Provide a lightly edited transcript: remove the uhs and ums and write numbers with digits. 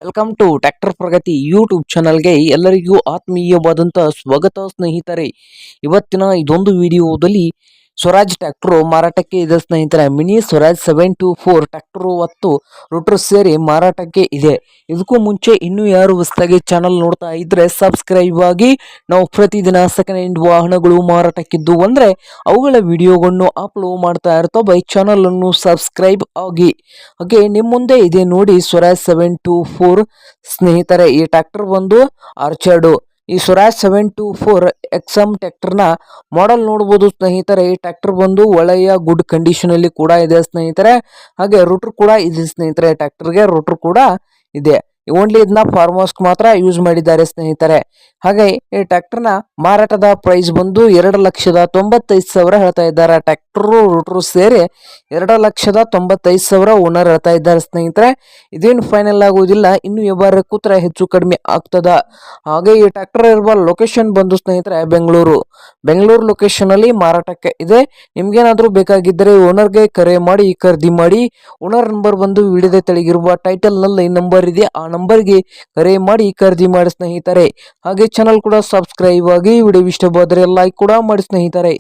Welcome to tractor Pragati YouTube ಚಾನಲ್ಗೆ ಎಲ್ಲರಿಗೂ ಆತ್ಮೀಯವಾದಂಥ ಸ್ವಾಗತ ಸ್ನೇಹಿತರೆ. ಇವತ್ತಿನ ಇದೊಂದು ವಿಡಿಯೋದಲ್ಲಿ ಸ್ವರಾಜ್ ಟ್ರ್ಯಾಕ್ಟರ್ ಮಾರಾಟಕ್ಕೆ ಇದೆ ಸ್ನೇಹಿತರೆ. ಮಿನಿ ಸ್ವರಾಜ್ 724 ಟ್ರ್ಯಾಕ್ಟರ್ ಮತ್ತು ರೋಟರ್ ಸೇರಿ ಮಾರಾಟಕ್ಕೆ ಇದೆ. ಇದಕ್ಕೂ ಮುಂಚೆ ಇನ್ನೂ ಯಾರು ಹೊಸದಾಗಿ ಚಾನಲ್ ನೋಡ್ತಾ ಇದ್ರೆ ಸಬ್ಸ್ಕ್ರೈಬ್ ಆಗಿ. ನಾವು ಪ್ರತಿದಿನ ಸೆಕೆಂಡ್ ಹ್ಯಾಂಡ್ ವಾಹನಗಳು ಮಾರಾಟಕ್ಕಿದ್ದು ಅಂದ್ರೆ ಅವುಗಳ ವಿಡಿಯೋಗಳನ್ನು ಅಪ್ಲೋಡ್ ಮಾಡ್ತಾ ಇರ್ತವೆ. ಚಾನಲ್ ಅನ್ನು ಸಬ್ಸ್ಕ್ರೈಬ್ ಆಗಿ. ಹಾಗೆ ನಿಮ್ಮ ಮುಂದೆ ಇದೆ ನೋಡಿ ಸ್ವರಾಜ್ 724 ಸ್ನೇಹಿತರೆ. ಈ ಟ್ರ್ಯಾಕ್ಟರ್ ಬಂದು ಆರ್ಚರ್ಡ್. ಈ ಸ್ವರಾಜ್ 724 ಎಕ್ಸಮ್ ಟ್ರ್ಯಾಕ್ಟರ್ನ ಮಾಡೆಲ್ ನೋಡಬಹುದು ಸ್ನೇಹಿತರೆ. ಈ ಟ್ರ್ಯಾಕ್ಟರ್ ಬಂದು ಒಳ್ಳೆಯ ಗುಡ್ ಕಂಡೀಷನ್ ಅಲ್ಲಿ ಕೂಡ ಇದೆ ಸ್ನೇಹಿತರೆ. ಹಾಗೆ ರೂಟರ್ ಕೂಡ ಇದೆ ಸ್ನೇಹಿತರೆ. ಟ್ರ್ಯಾಕ್ಟರ್ಗೆ ರೂಟರ್ ಕೂಡ ಇದೆ. ಓನ್ಲಿ ಇದನ್ನ ಫಾರ್ಮ್ ಹೌಸ್ ಮಾತ್ರ ಯೂಸ್ ಮಾಡಿದ್ದಾರೆ ಸ್ನೇಹಿತರೆ. ಹಾಗೆ ಈ ಟ್ರ್ಯಾಕ್ಟರ್ನ ಮಾರಾಟದ ಪ್ರೈಸ್ ಬಂದು 2,95,000 ಹೇಳ್ತಾ ಇದ್ದಾರೆ. ಟ್ರ್ಯಾಕ್ಟರ್ ರೂಟರ್ ಸೇರಿ 2,95,000 ಓನರ್ ಹೇಳ್ತಾ ಇದ್ದಾರೆ ಸ್ನೇಹಿತರೆ. ಇದೇನು ಫೈನಲ್ ಆಗುವುದಿಲ್ಲ, ಇನ್ನು ವ್ಯವಹಾರ ಕೂತ್ರೆ ಹೆಚ್ಚು ಕಡಿಮೆ ಆಗ್ತದ. ಹಾಗೆ ಈ ಟ್ರ್ಯಾಕ್ಟರ್ ಇರುವ ಲೊಕೇಶನ್ ಬಂದು ಸ್ನೇಹಿತರೆ ಬೆಂಗಳೂರು ಲೊಕೇಶನ್ ಅಲ್ಲಿ ಮಾರಾಟಕ್ಕೆ ಇದೆ. ನಿಮ್ಗೇನಾದ್ರೂ ಬೇಕಾಗಿದ್ದರೆ ಓನರ್ಗೆ ಕರೆ ಮಾಡಿ ಖರೀದಿ ಮಾಡಿ. ಓನರ್ ನಂಬರ್ ಬಂದು ವಿಡಿಯೋದ ತೆಳಗಿರುವ ಟೈಟಲ್ ನಲ್ಲಿ ನಂಬರ್ ಇದೆ, ಆ ನಂಬರ್ಗೆ ಕರೆ ಮಾಡಿ ಖರೀದಿ ಮಾಡಿ ಸ್ನೇಹಿತರೆ. ಹಾಗೆ ಚಾನಲ್ ಕೂಡ ಸಬ್ಸ್ಕ್ರೈಬ್ ಆಗಿ. ವಿಡಿಯೋ ಇಷ್ಟವಾದರೆ ಲೈಕ್ ಕೂಡ ಮಾಡಿ ಸ್ನೇಹಿತರೆ.